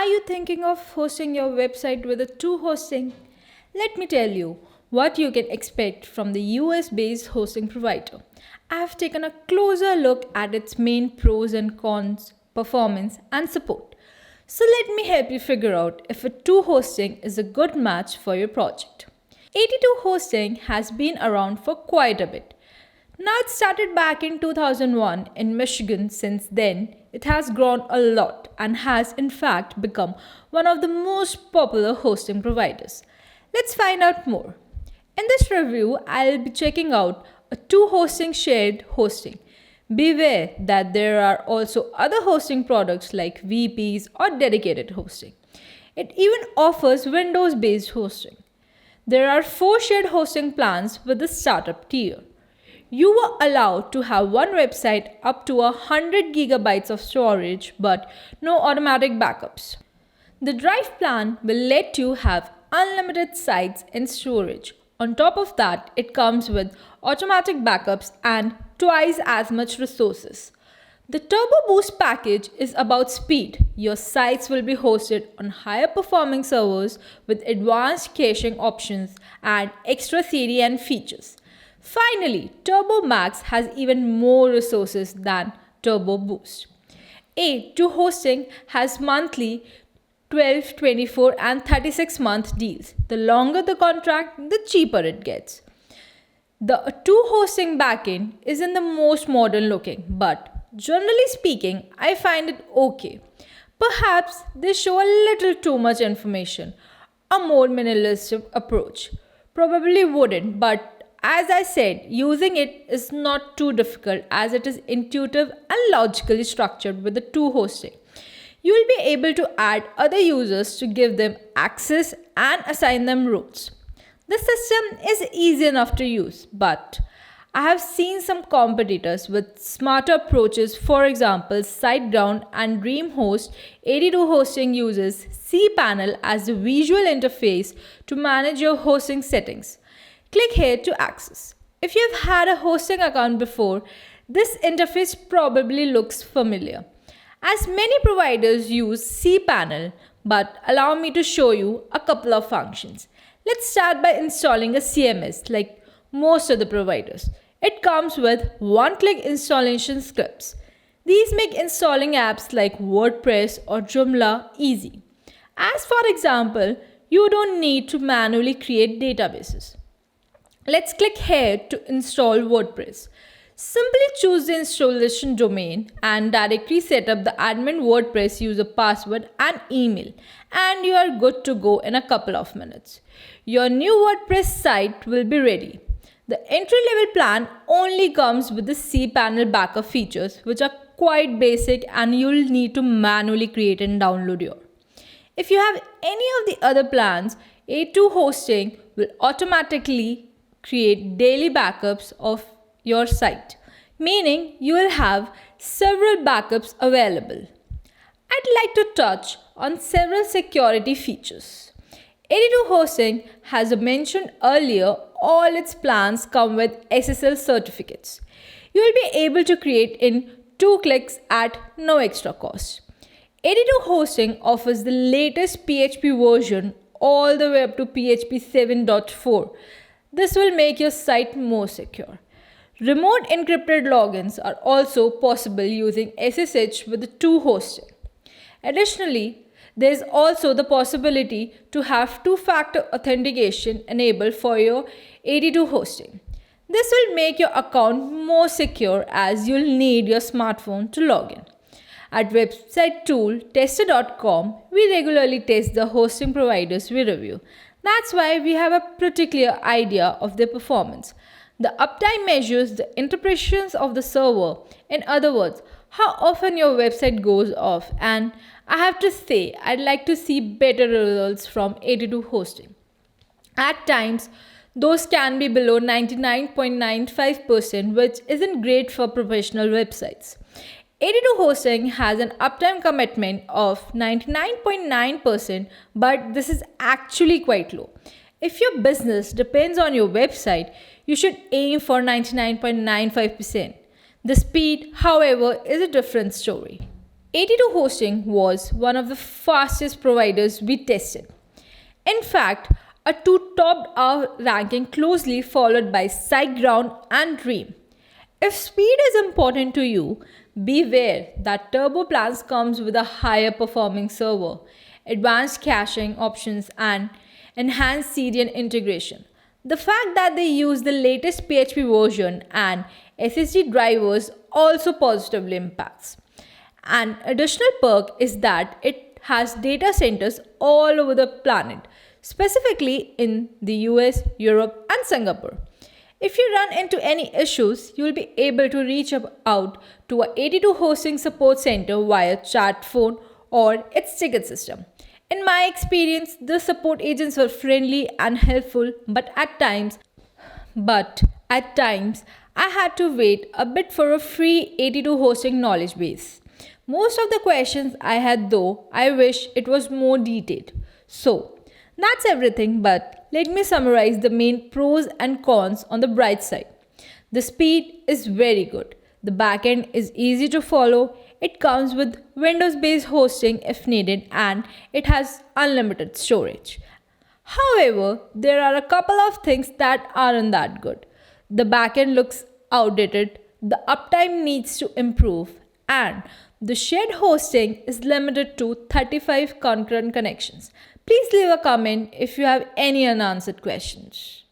you thinking of hosting your website with a two hosting? Let me tell you what you can expect from the US based hosting provider. I have taken a closer look at its main pros and cons, performance, and support. So let me help you figure out if a two hosting is a good match for your project. 82 hosting has been around for quite a bit. Now it started back in 2001 in Michigan. Since then, it has grown a lot and has in fact become one of the most popular hosting providers. Let's find out more. In this review, I'll be checking out a two hosting shared hosting. Beware that there are also other hosting products like VPs or dedicated hosting. It even offers Windows based hosting. There are 4 shared hosting plans with the startup tier. You were allowed to have one website up to 100 gigabytes of storage but no automatic backups. The Drive plan will let you have unlimited sites and storage. On top of that, it comes with automatic backups and twice as much resources. The Turbo Boost package is about speed. Your sites will be hosted on higher performing servers with advanced caching options and extra CDN features. Finally, Turbo Max has even more resources than Turbo Boost. A2 Hosting has monthly 12, 24 and 36-month deals. The longer the contract, the cheaper it gets. The 2 hosting backend isn't the most modern looking, but generally speaking, I find it okay. Perhaps they show a little too much information. A more minimalistic approach probably wouldn't, but as I said, using it is not too difficult as it is intuitive and logically structured with the two hosting. You will be able to add other users to give them access and assign them roles. The system is easy enough to use, but I have seen some competitors with smarter approaches. For example, SiteGround and DreamHost 82 Hosting uses cPanel as the visual interface to manage your hosting settings. Click here to access. If you've had a hosting account before, this interface probably looks familiar, as many providers use cPanel, but allow me to show you a couple of functions. Let's start by installing a CMS like most of the providers. It comes with one-click installation scripts. These make installing apps like WordPress or Joomla easy. As for example, you don't need to manually create databases. Let's click here to install WordPress. Simply choose the installation domain and directly set up the admin WordPress user password and email, and you are good to go in a couple of minutes. Your new WordPress site will be ready. The entry-level plan only comes with the cPanel backup features, which are quite basic and you'll need to manually create and download your. If you have any of the other plans, A2 Hosting will automatically create daily backups of your site, meaning you will have several backups available. I'd like to touch on several security features. 82 Hosting, as I mentioned earlier, all its plans come with SSL certificates. You will be able to create in 2 clicks at no extra cost. 82 Hosting offers the latest PHP version all the way up to PHP 7.4. This will make your site more secure. Remote encrypted logins are also possible using SSH with the two hosting. Additionally, there is also the possibility to have two-factor authentication enabled for your 82 hosting. This will make your account more secure as you'll need your smartphone to log in. At website tool tester.com, we regularly test the hosting providers we review. That's why we have a pretty clear idea of their performance. The uptime measures the interpretations of the server. In other words, how often your website goes off. And I have to say, I'd like to see better results from 82 Hosting. At times, those can be below 99.95%, which isn't great for professional websites. 82 Hosting has an uptime commitment of 99.9%, but this is actually quite low. If your business depends on your website, you should aim for 99.95%. The speed, however, is a different story. 82 Hosting was one of the fastest providers we tested. In fact, a two topped our ranking closely followed by SiteGround and Dream. If speed is important to you, beware that Turbo Plans comes with a higher performing server, advanced caching options and enhanced CDN integration. The fact that they use the latest PHP version and SSD drivers also positively impacts. An additional perk is that it has data centers all over the planet, specifically in the US, Europe, and Singapore. If you run into any issues, you will be able to reach out to a 82 hosting support center via chat phone or its ticket system. In my experience, the support agents were friendly and helpful, but at times I had to wait a bit for a free 82 hosting knowledge base. Most of the questions I had though, I wish it was more detailed. So, that's everything, but let me summarize the main pros and cons on the bright side. The speed is very good. The backend is easy to follow. It comes with Windows based hosting if needed, and it has unlimited storage. However, there are a couple of things that aren't that good. The backend looks outdated, the uptime needs to improve, and the shared hosting is limited to 35 concurrent connections. Please leave a comment if you have any unanswered questions.